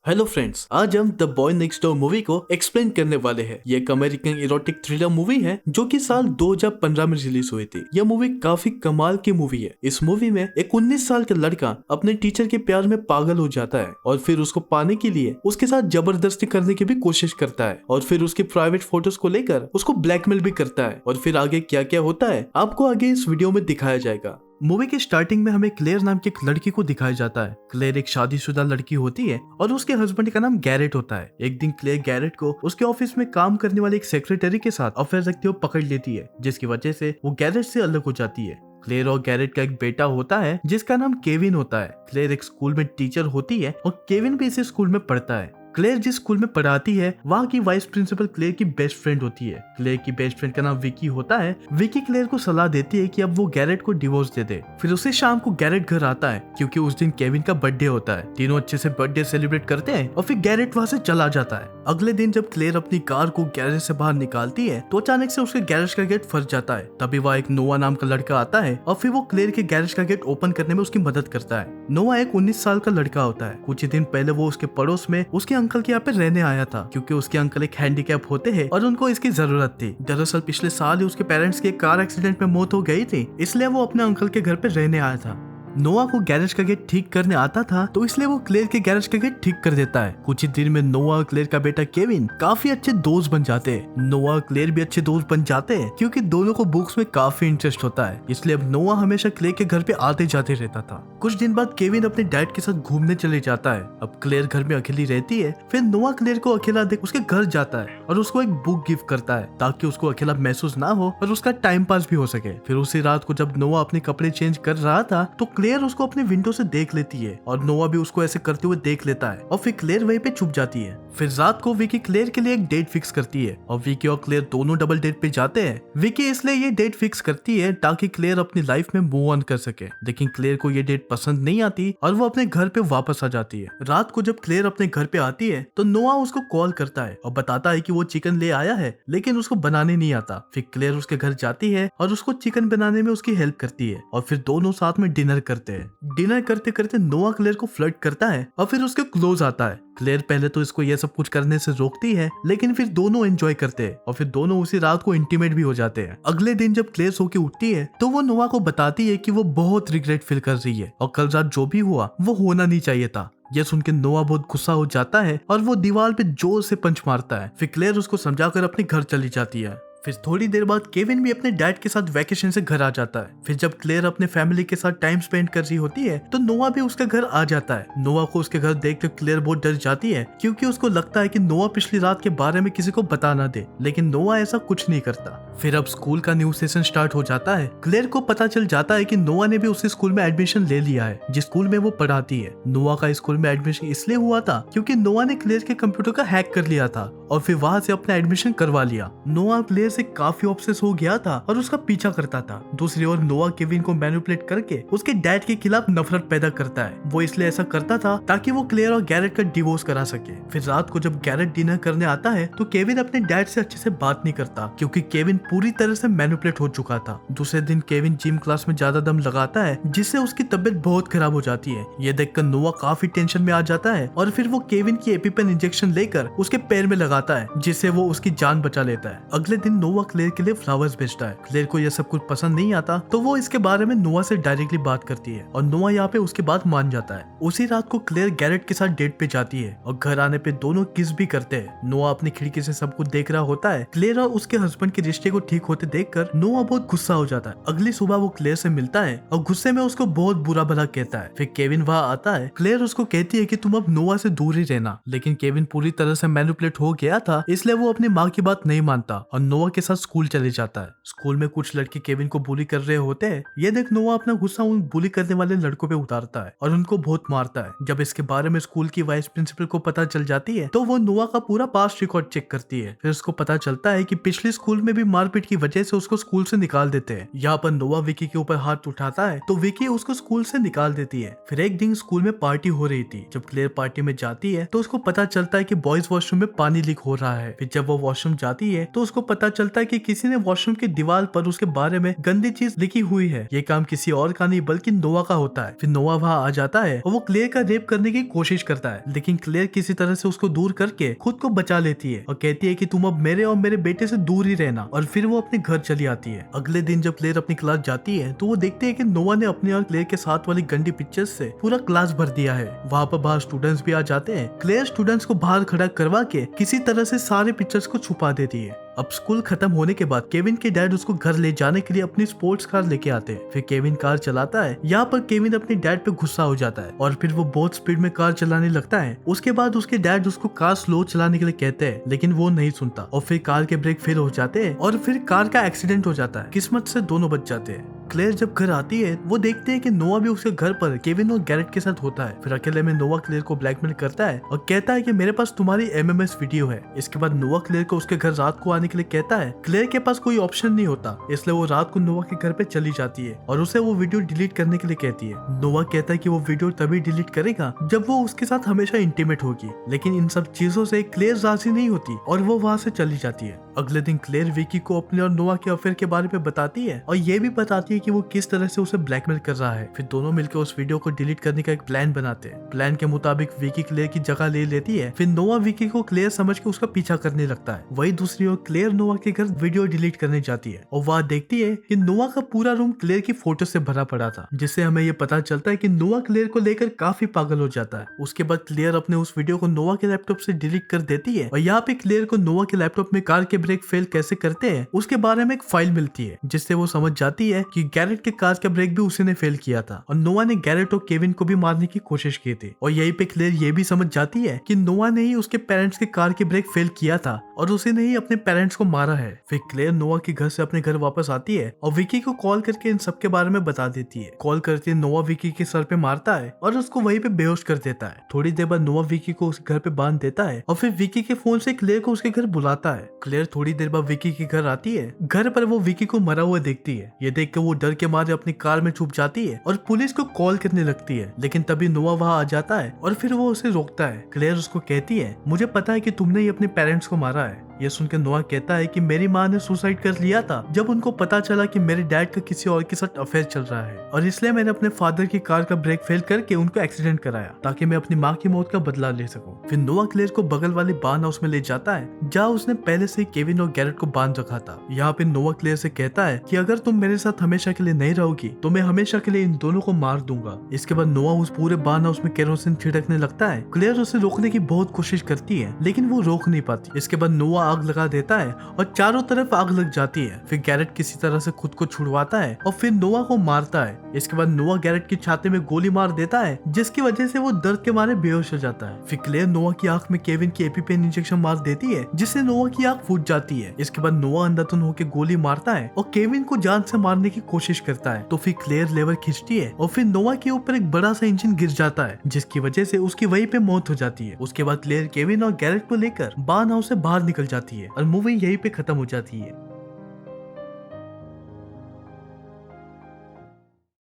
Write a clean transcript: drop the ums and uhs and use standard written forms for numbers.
Hello friends, आज हम the boy next door movie को एक्सप्लेन करने वाले हैं। ये एक अमेरिकन इरोटिक थ्रिलर मूवी है जो कि साल 2015 में रिलीज हुई थी। यह मूवी काफी कमाल की मूवी है। इस मूवी में एक 19 साल का लड़का अपने टीचर के प्यार में पागल हो जाता है और फिर उसको पाने के लिए उसके साथ जबरदस्ती करने की भी कोशिश करता है और फिर उसकी प्राइवेट फोटोज को लेकर उसको ब्लैकमेल भी करता है और फिर आगे क्या क्या होता है आपको आगे इस वीडियो में दिखाया जाएगा। मूवी के स्टार्टिंग में हमें क्लेयर नाम की एक लड़की को दिखाया जाता है। क्लेयर एक शादीशुदा लड़की होती है और उसके हस्बैंड का नाम गैरेट होता है। एक दिन क्लेयर गैरेट को उसके ऑफिस में काम करने वाले एक सेक्रेटरी के साथ अफेयर रखते हुए पकड़ लेती है, जिसकी वजह से वो गैरेट से अलग हो जाती है। क्लेयर और गैरेट का एक बेटा होता है जिसका नाम केविन होता है। क्लेयर एक स्कूल में टीचर होती है और केविन भी इसी स्कूल में पढ़ता है। क्लेयर जिस स्कूल में पढ़ाती है वहाँ की वाइस प्रिंसिपल क्लेयर की बेस्ट फ्रेंड होती है। क्लेयर की बेस्ट फ्रेंड का नाम विकी होता है। विकी क्लेयर को सलाह देती है कि अब वो गैरेट को डिवोर्स दे दे। फिर उसी शाम को गैरेट घर आता है क्योंकि उस दिन केविन का बर्थडे होता है। तीनों अच्छे से बर्थडे सेलिब्रेट करते हैं और फिर गैरेट वहाँ से चला जाता है। अगले दिन जब क्लेयर अपनी कार को गैरेज से बाहर निकालती है तो अचानक से उसके गैरेज का गेट फंस जाता है। तभी वहाँ एक नोआ नाम का लड़का आता है और फिर वो क्लेयर के गैरेज का गेट ओपन करने में उसकी मदद करता है। नोआ एक 19 साल का लड़का होता है। कुछ ही दिन पहले वो उसके पड़ोस में उसके अंकल के यहाँ पे रहने आया था क्योंकि उसके अंकल एक हैंडीकैप होते हैं और उनको इसकी जरूरत थी। दरअसल पिछले साल ही उसके पेरेंट्स की कार एक्सीडेंट में मौत हो गई थी, इसलिए वो अपने अंकल के घर पे रहने आया था। नोआ को गैरेज का गेट ठीक करने आता था तो इसलिए वो क्लेयर के गैरेज का गेट ठीक कर देता है। कुछ ही दिन में नोआ और क्लेयर का बेटा केविन काफी अच्छे दोस्त बन जाते हैं। नोआ और क्लेयर भी अच्छे दोस्त बन जाते हैं क्योंकि दोनों को बुक्स में काफी इंटरेस्ट होता है, इसलिए अब नोआ हमेशा क्लेयर के घर पे आते जाते रहता था। कुछ दिन बाद केविन अपने डैड के साथ घूमने चले जाता है। अब क्लेयर घर में अकेली रहती है। फिर नोआ क्लेयर को अकेला देख उसके घर जाता है और उसको एक बुक गिफ्ट करता है ताकि उसको अकेला महसूस ना हो और उसका टाइम पास भी हो सके। फिर उसी रात को जब नोआ अपने कपड़े चेंज कर रहा था तो क्लेयर उसको अपने विंडो से देख लेती है और नोआ भी उसको ऐसे करते हुए देख लेता है और फिर क्लेयर वहीं पे छुप जाती है। फिर रात को विकी क्लेयर के लिए एक डेट फिक्स करती है और विकी और क्लेयर दोनों डबल डेट पे जाते हैं। विकी इसलिए ये डेट फिक्स करती है ताकि क्लेयर अपनी लाइफ में मूव ऑन कर सके, लेकिन क्लेयर को ये डेट पसंद नहीं आती और वो अपने घर पे वापस आ जाती है। रात को जब क्लेयर अपने घर पे आती है तो नोआ उसको कॉल करता है और बताता है कि वो चिकन ले आया है लेकिन उसको बनाने नहीं आता। फिर क्लेयर उसके घर जाती है और उसको चिकन बनाने में उसकी हेल्प करती है और फिर दोनों साथ में डिनर करते हैं। डिनर करते करते नोआ क्लेयर को फ्लर्ट करता है और फिर उसके क्लोज आता है। क्लेयर पहले तो इसको ये सब कुछ करने से रोकती है लेकिन फिर दोनों एंजॉय करते हैं और फिर दोनों उसी रात को इंटीमेट भी हो जाते हैं। अगले दिन जब क्लेयर सो के उठती है तो वो नोआ को बताती है कि वो बहुत रिग्रेट फील कर रही है और कल रात जो भी हुआ वो होना नहीं चाहिए था। यह सुन के नोआ बहुत गुस्सा हो जाता है और वो दीवार पे जोर से पंच मारता है। फिर क्लेयर उसको समझाकर अपने घर चली जाती है। फिर थोड़ी देर बाद केविन भी अपने डैड के साथ वैकेशन से घर आ जाता है। फिर जब क्लेयर अपने फैमिली के साथ टाइम स्पेंड कर रही होती है तो नोआ भी उसके घर आ जाता है। नोआ को उसके घर देखकर क्लेयर बहुत डर जाती है क्योंकि उसको लगता है कि नोआ पिछली रात के बारे में किसी को बता ना दे, लेकिन नोआ ऐसा कुछ नहीं करता। फिर अब स्कूल का न्यू सेशन स्टार्ट हो जाता है। क्लेयर को पता चल जाता है कि नोआ ने भी उसी स्कूल में एडमिशन ले लिया है जिस स्कूल में वो पढ़ाती है। नोआ का स्कूल में एडमिशन इसलिए हुआ था क्योंकि नोआ ने क्लेयर के कंप्यूटर का हैक कर लिया था और फिर वहां से अपना एडमिशन करवा लिया। नोआ क्लेयर से काफी ऑब्सेस हो गया था और उसका पीछा करता था। दूसरी ओर नोआ केविन को मैनिपुलेट करके उसके डैड के खिलाफ नफरत पैदा करता है। वो इसलिए ऐसा करता था ताकि वो क्लेयर और गैरेट का डिवोर्स करा सके। फिर रात को जब गैरेट डिनर करने आता है तो केविन अपने डैड से अच्छे से बात नहीं करता क्योंकि केविन पूरी तरह से मैनिपुलेट हो चुका था। दूसरे दिन केविन जिम क्लास में ज्यादा दम लगाता है जिससे उसकी तबीयत बहुत खराब हो जाती है। ये देखकर नोआ काफी टेंशन में आ जाता है और फिर वो केविन की एपिपेन इंजेक्शन लेकर उसके पैर में लगाता है जिससे वो उसकी जान बचा लेता है। अगले दिन नोआ क्लेयर के लिए फ्लावर्स भेजता है। क्लेयर को यह सब कुछ पसंद नहीं आता तो वो इसके बारे में नोआ से डायरेक्टली बात करती है और नोआ यहाँ पे उसकी बात मान जाता है। उसी रात को क्लेयर गैरेट के साथ डेट पे जाती है और घर आने पे दोनों किस भी करते हैं। नोआ अपनी खिड़की से सब कुछ देख रहा होता है। क्लेयर और उसके हस्बैंड के रिश्ते को ठीक होते देखकर नोआ बहुत गुस्सा हो जाता है। अगली सुबह वो क्लेयर से मिलता है और गुस्से में उसको बहुत बुरा भला कहता है। फिर केविन वहाँ आता है। क्लेयर उसको कहती है कि तुम अब नोआ से दूर ही रहना, लेकिन केविन पूरी तरह से मैनिपुलेट हो गया था इसलिए वो अपनी माँ की बात नहीं मानता और नोआ के साथ स्कूल चले जाता है। स्कूल में कुछ लड़के केविन को बुली कर रहे होते हैं। ये देख नोआ अपना गुस्सा उन बुली करने वाले लड़कों पे उतारता है और उनको बहुत मारता है। जब इसके बारे में स्कूल की वाइस प्रिंसिपल को पता चल जाती है तो वो नोआ का पूरा पास्ट रिकॉर्ड चेक करती है। फिर उसको पता चलता है कि पिछले स्कूल में भी मारपीट की वजह से उसको स्कूल से निकाल देते हैं। यहाँ पर नोआ विकी के ऊपर हाथ उठाता है तो विकी उसको स्कूल से निकाल देती है। फिर एक दिन स्कूल में पार्टी हो रही थी। जब क्लेयर पार्टी में जाती है तो उसको पता चलता है कि बॉयज वॉशरूम में पानी लीक हो रहा है। फिर जब वो वॉशरूम जाती है तो उसको पता चलता है कि किसी ने वॉशरूम की दीवार पर उसके बारे में गंदी चीज लिखी हुई है। ये काम किसी और का नहीं बल्कि नोआ का होता है। फिर नोआ वहाँ आ जाता है और वो क्लेयर का रेप करने की कोशिश करता है, लेकिन क्लेयर किसी तरह से उसको दूर करके खुद को बचा लेती है और कहती है कि तुम अब मेरे और मेरे बेटे से दूर ही रहना, और फिर वो अपने घर चली आती है। अगले दिन जब क्लेयर अपनी क्लास जाती है तो वो देखते है कि नोआ ने अपने और क्लेयर के साथ वाली गंदी पिक्चर्स से पूरा क्लास भर दिया है। वहाँ पर बाहर स्टूडेंट्स भी आ जाते हैं। क्लेयर स्टूडेंट्स को बाहर खड़ा करवा के किसी तरह से सारे पिक्चर्स को छुपा देती है। अब स्कूल खत्म होने के बाद केविन के डैड उसको घर ले जाने के लिए अपनी स्पोर्ट्स कार लेके आते हैं। फिर केविन कार चलाता है। यहाँ पर केविन अपने डैड पे गुस्सा हो जाता है और फिर वो बहुत स्पीड में कार चलाने लगता है। उसके बाद उसके डैड उसको कार स्लो चलाने के लिए कहते हैं, लेकिन वो नहीं सुनता और फिर कार के ब्रेक फेल हो जाते हैं और फिर कार का एक्सीडेंट हो जाता है। किस्मत से दोनों बच जाते हैं। क्लेयर जब घर आती है वो देखते हैं कि नोआ भी उसके घर पर केविन और गैरेट के साथ होता है। फिर अकेले में नोआ क्लेयर को ब्लैकमेल करता है और कहता है कि मेरे पास तुम्हारी एमएमएस वीडियो है। इसके बाद नोआ क्लेयर को उसके घर रात को आने के लिए कहता है। क्लेयर के पास कोई ऑप्शन नहीं होता, इसलिए वो रात को नोआ के घर पे चली जाती है और उसे वो वीडियो डिलीट करने के लिए कहती है। नोआ कहता है कि वो वीडियो तभी डिलीट करेगा जब वो उसके साथ हमेशा इंटीमेट होगी, लेकिन इन सब चीजों से क्लेयर राजी नहीं होती और वो वहाँ से चली जाती है। अगले दिन क्लेयर विकी को अपने और नोआ के अफेयर के बारे में बताती है और ये भी बताती है कि वो किस तरह से उसे ब्लैकमेल कर रहा है। फिर दोनों मिलकर उस वीडियो को डिलीट करने का एक प्लान बनाते हैं। प्लान के मुताबिक विकी क्लेयर की जगह ले लेती है। फिर नोआ विकी को क्लेयर समझ के उसका पीछा करने लगता है। वही दूसरी ओर क्लेयर नोआ के घर वीडियो डिलीट करने जाती है और वह देखती है कि नोआ का पूरा रूम क्लेयर की फोटो से भरा पड़ा था, जिससे हमें ये पता चलता है कि नोआ क्लेयर को लेकर काफी पागल हो जाता है। उसके बाद क्लेयर अपने उस वीडियो को नोआ के लैपटॉप से डिलीट कर देती है और यहाँ पे क्लेयर को नोआ के लैपटॉप में कार के ब्रेक फेल कैसे करते हैं उसके बारे में एक फाइल मिलती है, जिससे वो समझ जाती है कि गैरेट के कार का ब्रेक भी उसी ने फेल किया था और नोआ ने गैरेट और केविन को भी मारने की कोशिश की थी। और यहीं पे क्लेयर ये भी समझ जाती है कि नोआ ने ही उसके पेरेंट्स के कार के ब्रेक फेल किया था और उसी ने ही अपने पेरेंट्स को मारा है। फिर क्लेयर नोआ के घर से अपने घर वापस आती है और विकी को कॉल करके इन सब के बारे में बता देती है। कॉल करती है नोआ विकी के सर पे मारता है और उसको वहीं पे बेहोश कर देता है। थोड़ी देर बाद नोआ विकी को उसके घर पे बांध देता है और फिर विकी के फोन से क्लेयर को उसके घर बुलाता है। क्लेयर थोड़ी देर बाद विकी के घर आती है। घर पर वो विकी को मरा हुआ देखती है। ये देख के वो डर के मारे अपनी कार में छुप जाती है और पुलिस को कॉल करने लगती है, लेकिन तभी नोआ वहाँ आ जाता है और फिर वो उसे रोकता है। क्लेयर उसको कहती है, मुझे पता है कि तुमने ही अपने पेरेंट्स को मारा है। ये सुनकर नोआ कहता है कि मेरी माँ ने सुसाइड कर लिया था जब उनको पता चला कि मेरे डैड का किसी और के साथ अफेयर चल रहा है, और इसलिए मैंने अपने फादर की कार का ब्रेक फेल करके उनको एक्सीडेंट कराया ताकि मैं अपनी माँ की मौत का बदला ले सकूं। फिर नोआ क्लेयर को बगल वाले बार्न हाउस में ले जाता है जहाँ उसने पहले से केविन और गैरेट को बांध रखा था। यहाँ पे नोआ क्लेयर से कहता है कि अगर तुम मेरे साथ हमेशा के लिए नहीं रहोगी तो मैं हमेशा के लिए इन दोनों को मार दूंगा। इसके बाद नोआ उस पूरे बार्न हाउस में केरोसिन छिड़कने लगता है। क्लेयर उसे रोकने की बहुत कोशिश करती है लेकिन वो रोक नहीं पाती। इसके बाद नोआ आग लगा देता है और चारों तरफ आग लग जाती है। फिर गैरेट किसी तरह से खुद को छुड़वाता है और फिर नोआ को मारता है। इसके बाद नोआ गैरेट की छाती में गोली मार देता है जिसकी वजह से वो दर्द के मारे बेहोश हो जाता है। फिर क्लेयर नोआ की आंख में केविन की एपीपेन इंजेक्शन मार देती है जिससे नोआ की आंख फूट जाती है। इसके बाद नोआ अंधाधुन होकर गोली मारता है और केविन को जान से मारने की कोशिश करता है। तो फिर क्लेयर लेवर खींचती है और फिर नोआ के ऊपर एक बड़ा सा इंजन गिर जाता है जिसकी वजह से उसकी वहीं पे मौत हो जाती है। उसके बाद क्लेयर केविन और गैरेट को लेकर बार्न हाउस से बाहर निकल जाती है और मूवी यहीं पे खत्म हो जाती है।